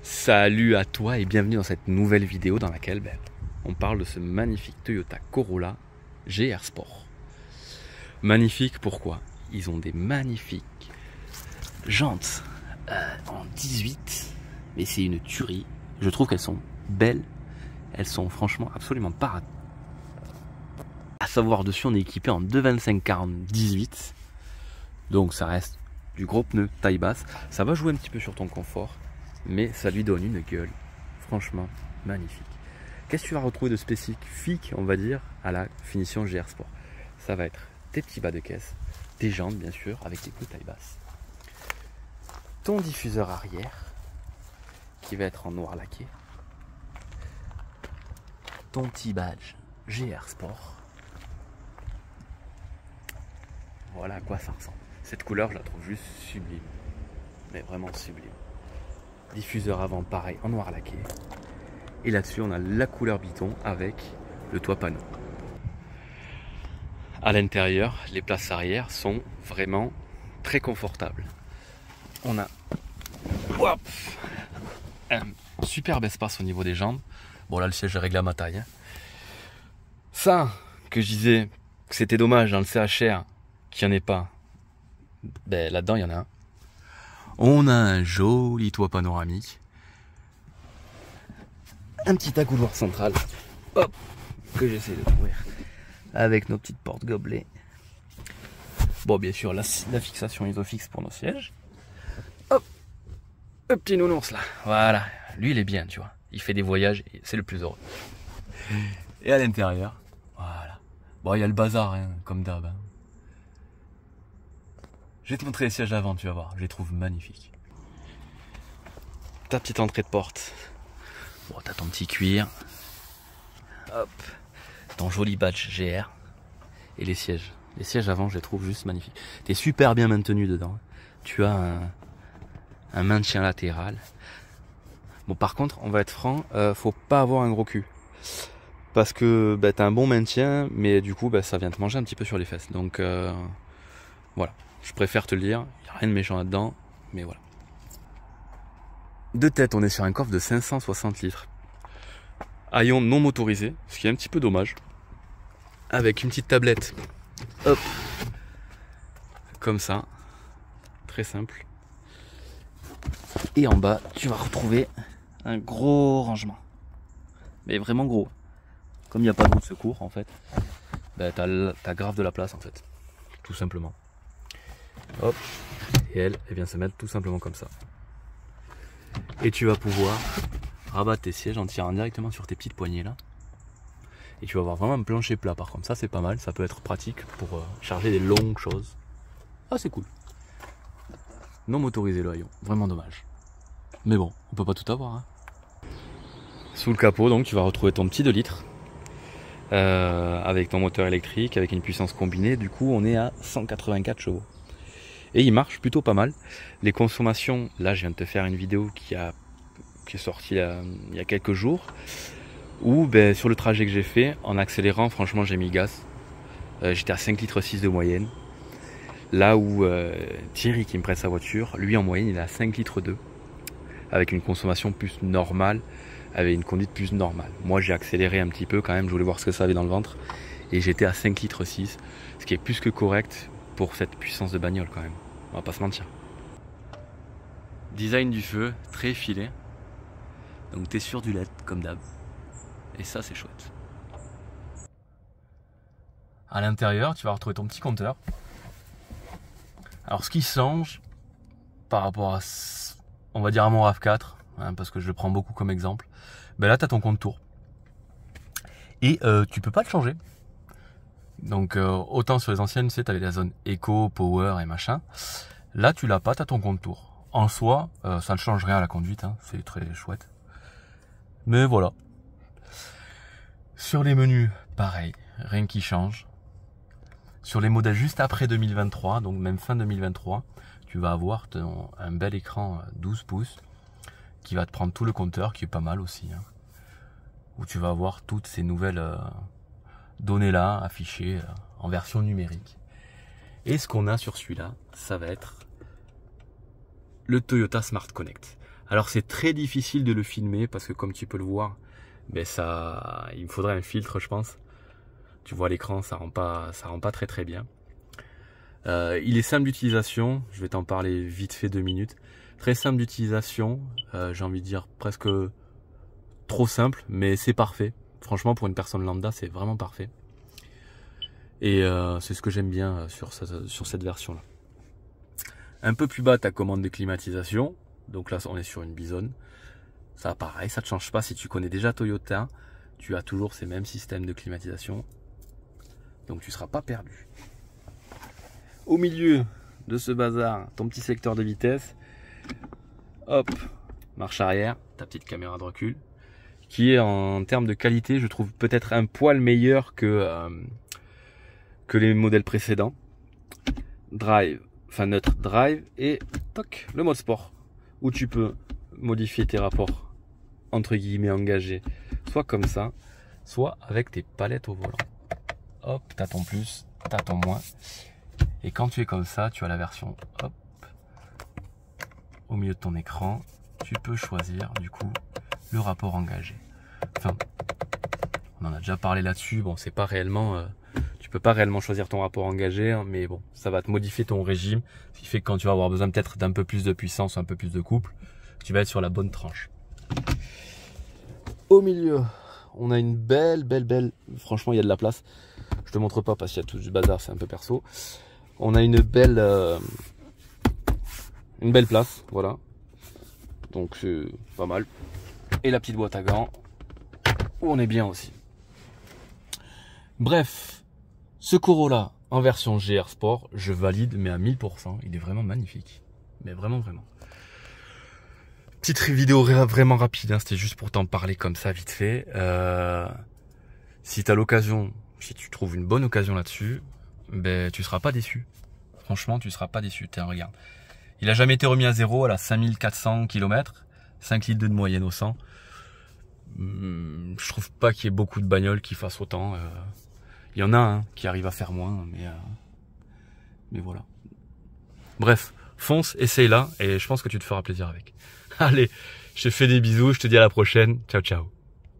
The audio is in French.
Salut à toi et bienvenue dans cette nouvelle vidéo dans laquelle on parle de ce magnifique Toyota Corolla GR Sport. Magnifique pourquoi? Ils ont des magnifiques jantes en 18, mais c'est une tuerie. Je trouve qu'elles sont belles, elles sont franchement absolument pas à savoir dessus on est équipé en 225/40/18, donc ça reste du gros pneu taille basse, ça va jouer un petit peu sur ton confort. Mais ça lui donne une gueule, franchement magnifique. Qu'est-ce que tu vas retrouver de spécifique, on va dire, à la finition GR Sport? Ça va être tes petits bas de caisse, tes jantes bien sûr, avec des pneus taille basse. Ton diffuseur arrière, qui va être en noir laqué. Ton petit badge GR Sport. Voilà à quoi ça ressemble. Cette couleur, je la trouve juste sublime. Mais vraiment sublime. Diffuseur avant pareil en noir laqué, et là-dessus on a la couleur biton avec le toit panneau. À l'intérieur, les places arrière sont vraiment très confortables. On a un superbe espace au niveau des jambes. Bon là le siège est réglé à ma taille, hein. Ça que je disais que c'était dommage dans le CHR qu'il n'y en ait pas, là-dedans il y en a un. On a un joli toit panoramique. Un petit accoudoir central. Hop, que j'essaie de trouver. Avec nos petites portes gobelets. Bon, bien sûr, la fixation isofix pour nos sièges. Hop, le petit nounours là. Voilà, lui il est bien, tu vois. Il fait des voyages, c'est le plus heureux. Et à l'intérieur, voilà. Bon, il y a le bazar, hein, comme d'hab. Hein. Je vais te montrer les sièges avant, tu vas voir, je les trouve magnifiques. Ta petite entrée de porte. Bon, t'as ton petit cuir. Hop. Ton joli badge GR. Et les sièges. Les sièges avant, je les trouve juste magnifiques. T'es super bien maintenu dedans. Tu as un maintien latéral. Bon, par contre, on va être franc, faut pas avoir un gros cul. Parce que t'as un bon maintien, mais du coup, ça vient te manger un petit peu sur les fesses. Donc, voilà. Je préfère te le dire, il n'y a rien de méchant là-dedans, mais voilà. De tête, on est sur un coffre de 560 litres. Haillons non motorisé, ce qui est un petit peu dommage. Avec une petite tablette. Hop. Comme ça. Très simple. Et en bas, tu vas retrouver un gros rangement. Mais vraiment gros. Comme il n'y a pas de roue de secours, en fait, t'as grave de la place, en fait. Tout simplement. Hop, et elle vient se mettre tout simplement comme ça. Et tu vas pouvoir rabattre tes sièges en tirant directement sur tes petites poignées là. Et tu vas avoir vraiment un plancher plat par contre, ça c'est pas mal, ça peut être pratique pour charger des longues choses. Ah c'est cool. Non motorisé le haillon, vraiment dommage. Mais bon, on peut pas tout avoir. Hein. Sous le capot donc tu vas retrouver ton petit 2 litres. Avec ton moteur électrique, avec une puissance combinée, du coup on est à 184 chevaux. Et il marche plutôt pas mal. Les consommations, là je viens de te faire une vidéo qui est sortie il y a quelques jours, où sur le trajet que j'ai fait, en accélérant, franchement j'ai mis gaz. J'étais à 5,6 litres de moyenne. Là où Thierry qui me prête sa voiture, lui en moyenne il est à 5,2 litres, avec une consommation plus normale, avec une conduite plus normale. Moi j'ai accéléré un petit peu quand même, je voulais voir ce que ça avait dans le ventre, et j'étais à 5,6 litres, ce qui est plus que correct pour cette puissance de bagnole quand même. On va pas se mentir. Design du feu, très filé. Donc t'es sur du LED comme d'hab. Et ça c'est chouette. À l'intérieur, tu vas retrouver ton petit compteur. Alors ce qui change par rapport à, on va dire à mon RAV4, hein, parce que je le prends beaucoup comme exemple, là tu as ton compte tour. Et tu peux pas le changer. Donc autant sur les anciennes, tu sais, t'avais la zone éco, power et machin. Là, tu l'as pas, t'as ton compte tour. En soi, ça ne change rien à la conduite, hein, c'est très chouette. Mais voilà. Sur les menus, pareil, rien qui change. Sur les modèles juste après 2023, donc même fin 2023, tu vas avoir un bel écran 12 pouces qui va te prendre tout le compteur, qui est pas mal aussi. Hein, où tu vas avoir toutes ces nouvelles données là affichées en version numérique. Et ce qu'on a sur celui-là, ça va être le Toyota Smart Connect. Alors c'est très difficile de le filmer parce que comme tu peux le voir, ben il me faudrait un filtre je pense. Tu vois l'écran, ça rend pas très très bien. Il est simple d'utilisation, je vais t'en parler vite fait 2 minutes. Très simple d'utilisation, j'ai envie de dire presque trop simple, mais c'est parfait. Franchement pour une personne lambda c'est vraiment parfait. Et c'est ce que j'aime bien sur cette version là. Un peu plus bas ta commande de climatisation. Donc là on est sur une Bison. Ça pareil, ça ne change pas. Si tu connais déjà Toyota, tu as toujours ces mêmes systèmes de climatisation. Donc tu ne seras pas perdu. Au milieu de ce bazar, ton petit secteur de vitesse. Hop, marche arrière, ta petite caméra de recul. Qui est en termes de qualité, je trouve peut-être un poil meilleur que les modèles précédents. Drive, enfin neutre drive et toc, le mode sport. Où tu peux modifier tes rapports entre guillemets engagés, soit comme ça, soit avec tes palettes au volant. Hop, t'as ton plus, t'as ton moins. Et quand tu es comme ça, tu as la version hop, au milieu de ton écran. Tu peux choisir du coup le rapport engagé. Enfin, on en a déjà parlé là-dessus. Bon, c'est pas réellement, tu peux pas réellement choisir ton rapport engagé, hein, mais bon, ça va te modifier ton régime, ce qui fait que quand tu vas avoir besoin peut-être d'un peu plus de puissance, un peu plus de couple, tu vas être sur la bonne tranche. Au milieu, on a une belle, franchement il y a de la place. Je te montre pas parce qu'il y a tout du bazar, c'est un peu perso. On a une belle place, voilà. Donc c'est pas mal. Et la petite boîte à gants, où on est bien aussi. Bref, ce Corolla en version GR Sport, je valide, mais à 1000%. Il est vraiment magnifique. Mais vraiment. Petite vidéo vraiment rapide, hein, c'était juste pour t'en parler comme ça, vite fait. Si tu as l'occasion, si tu trouves une bonne occasion là-dessus, ben, tu seras pas déçu. Franchement, tu seras pas déçu. Tiens, regarde. Il a jamais été remis à zéro, elle a 5400 km, 5 litres de moyenne au 100. Je trouve pas qu'il y ait beaucoup de bagnoles qui fassent autant. Il y en a hein, qui arrivent à faire moins, mais voilà. Bref, fonce, essaye-la et je pense que tu te feras plaisir avec. Allez, je te fais des bisous, je te dis à la prochaine. Ciao, ciao.